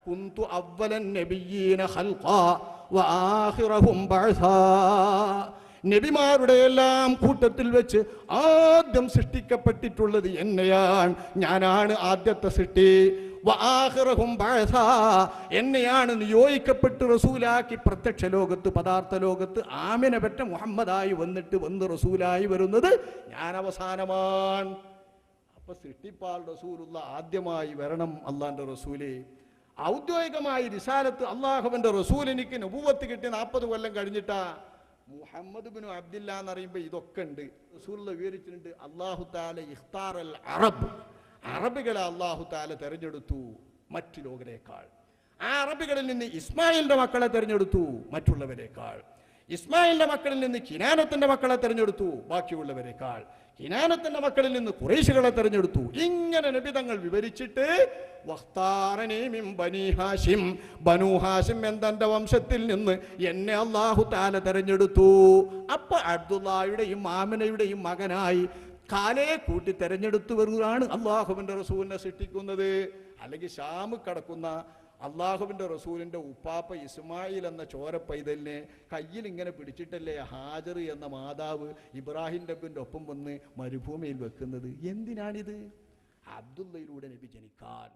കുന്തു അവ്വലൻ നബിയ്യീന ഖൽഖാ വആഖിറഹും ബഅസാ. നബിമാരുടെ എല്ലാം കൂട്ടത്തിൽ വെച്ച് ആദ്യം സൃഷ്ടിക്കപ്പെട്ടിട്ടുള്ളത് എന്നെയാണ്. ഞാനാണ് ആദ്യത്തെ സൃഷ്ടി. വആഖിറഹും ബഅസാ, എന്നെയാണ് നിയോഗിക്കപ്പെട്ട് റസൂലാക്കി പ്രത്യക്ഷ ലോകത്ത് പദാർത്ഥ ലോകത്ത് ആമിന പെറ്റ മുഹമ്മദായി വന്ന് റസൂലായി വരുന്നത് ഞാൻ അവസാനമാണ്. അപ്പൊ സൃഷ്ടിപ്പാൽ റസൂലുള്ള ആദ്യമായി വരണം. അള്ളാന്റെ റസൂല് ഔദ്യോഗികമായി റിസാലത്ത് അള്ളാഹുവിന്റെ റസൂൽ എനിക്ക് നബുവത്ത് കിട്ടി 40 കൊല്ലം കഴിഞ്ഞിട്ടാ. മുഹമ്മദ് ബിൻ അബ്ദില്ല എന്ന് പറയുമ്പോൾ ഇതൊക്കെ ഉണ്ട്. റസൂലുള്ള വിവരിച്ചിട്ടുണ്ട്, അള്ളാഹു താല ഇഖ്താറൽ അറബ്, അറബികളെ അള്ളാഹു താല തെരഞ്ഞെടുത്തു മറ്റു ലോകരേക്കാൾ. ആ അറബികളിൽ നിന്ന് ഇസ്മായിലിന്റെ മക്കളെ തെരഞ്ഞെടുത്തു മറ്റുള്ളവരെക്കാൾ. ഇസ്മായിലിന്റെ മക്കളിൽ നിന്ന് കിനാനത്തിന്റെ മക്കളെ തെരഞ്ഞെടുത്തു ബാക്കിയുള്ളവരെക്കാൾ. കിനാനത്തിന്റെ മക്കളിൽ നിന്ന് ഖുറൈശികളെ തെരഞ്ഞെടുത്തു. ഇങ്ങനെ നബി തങ്ങൾ വിവരിച്ചിട്ട് ബനൂ ഹാഷിം എന്റെ വംശത്തിൽ നിന്ന് എന്നെ അല്ലാഹു തആല തെരഞ്ഞെടുത്തു. അപ്പൊ അബ്ദുല്ലായുടെയും ആമിനയുടെയും മകനായി കാലേ കൂട്ടി തെരഞ്ഞെടുത്തവരാണ് അള്ളാഹുവിന്റെ റസൂലിനെ സൃഷ്ടിക്കുന്നത്. അല്ലെങ്കിൽ ഷാമ് കടക്കുന്ന അള്ളാഹുവിന്റെ റസൂലിന്റെ ഉപ്പാപ്പ ഇസ്മായിൽ എന്ന ചോര പൈതലിനെ കയ്യിൽ ഇങ്ങനെ പിടിച്ചിട്ടല്ലേ ഹാജർ എന്ന മാതാവ് ഇബ്രാഹിം നബിന്റെ ഒപ്പം വന്ന് മരുഭൂമിയിൽ വെക്കുന്നത്? എന്തിനാണിത്? അബ്ദുള്ളയിലൂടെ നബി ജനിക്കാൻ.